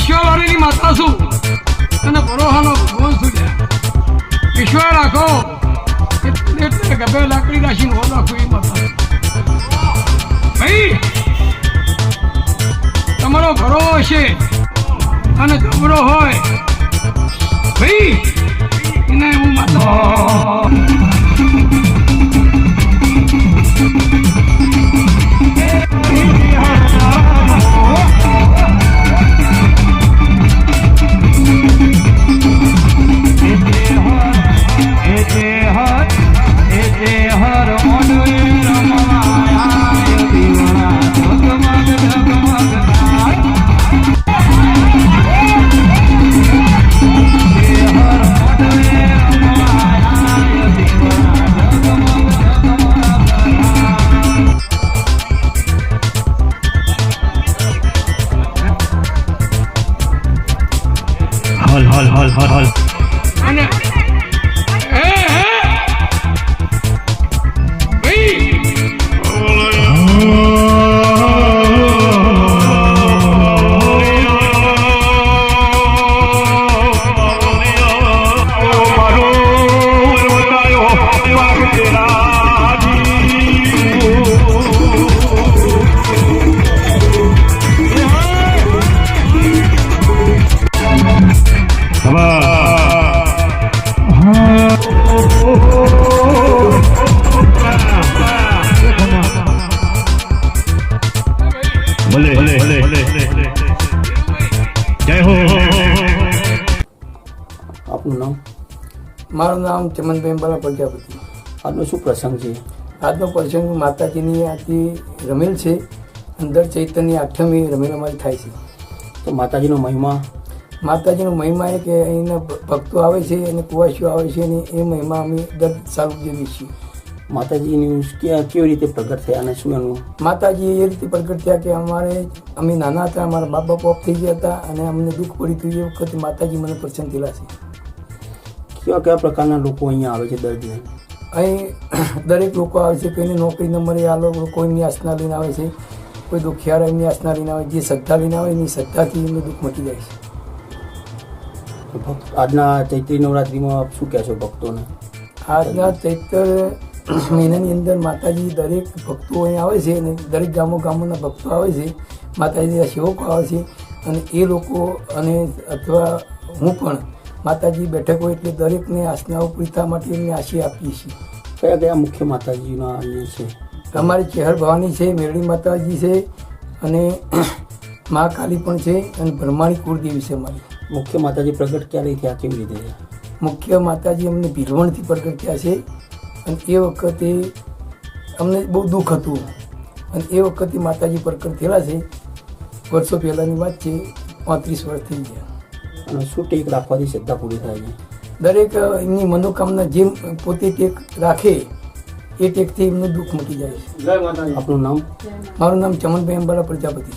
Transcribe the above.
ઈશ્વરવાળીની માતા છું અને ભરોહાનો ભગવાન છું. ઈશ્વર રાખો એટલે ગભે લાકડી રાખીને હો રાખું એ માતા. ભાઈ તમારો ભરો હશે અને જબરો હોય ભાઈ એને હું માતા. હલ અને આપનું નામ? મારું નામ ચમનભાઈ અંબાલા પ્રજાપતિ. આજનો શું પ્રસંગ છે? આજનો પ્રસંગ માતાજીની આથી રમેલ છે. અંદર ચૈતન્ય આઠમી રમેલ અમારી થાય છે. તો માતાજીનો મહિમા? માતાજીનો મહિમા એ કે અહીંના ભક્તો આવે છે અને કુવાસીઓ આવે છે અને એ મહિમા અમે દર સાલ ઉજવીએ છીએ. માતાજીની કેવી રીતે પ્રગટ થયા અને શું એનું? માતાજી એ રીતે પ્રગટ થયા કે અમે નાના હતા, અમારા બાપ બાપ ઓફ થઈ ગયા હતા અને અમને દુઃખ પડ્યું હતું. એ વખતે માતાજી મને પ્રસન્ન થયેલા છે. કેવા કયા પ્રકારના લોકો અહીંયા આવે છે દર્દી? અહીં દરેક લોકો આવે છે. કોઈને નોકરી ન મળે આ લોકો કોઈની આસના લઈને આવે છે, કોઈ દુખિયારા એમની આસના લઈને આવે. જે શ્રદ્ધા લઈને આવે એની શ્રદ્ધાથી એમને દુઃખ મટી જાય છે. આજના ચૈત્રી નવરાત્રિમાં શું કહેશો ભક્તોને? આજના ચૈત્ર મહિનાની અંદર માતાજી દરેક ભક્તો અહીં આવે છે અને દરેક ગામોના ભક્તો આવે છે. માતાજીના સેવકો આવે છે અને એ લોકો અને અથવા હું પણ માતાજી બેઠકો એટલે દરેકને આસનાઓ પૂરી થવા માટે એમને આશી આપીએ છીએ. કયા કયા મુખ્ય માતાજીના અહીંયા છે? અમારી ચેહર ભવાની છે, મેરડી માતાજી છે અને મા કાલી પણ છે અને બ્રહ્માણી કુળદેવી છે અમારી. મુખ્ય માતાજી પ્રગટ ક્યારે થયા, કેવી રીતે? મુખ્ય માતાજી અમને ભીલવણથી પ્રગટ થયા છે અને એ વખતે અમને બહુ દુઃખ હતું અને એ વખતે માતાજી પ્રગટ થયેલા છે. વર્ષો પહેલાંની વાત છે, 35 વર્ષ થઈ ગયા. અને શું ટેક રાખવાથી શ્રદ્ધા પૂરી થાય છે? દરેક એમની મનોકામના જેમ પોતે ટેક રાખે એ ટેકથી એમનું દુઃખ મટી જાય છે. આપનું નામ? મારું નામ ચમનભાઈ અંબાલા પ્રજાપતિ.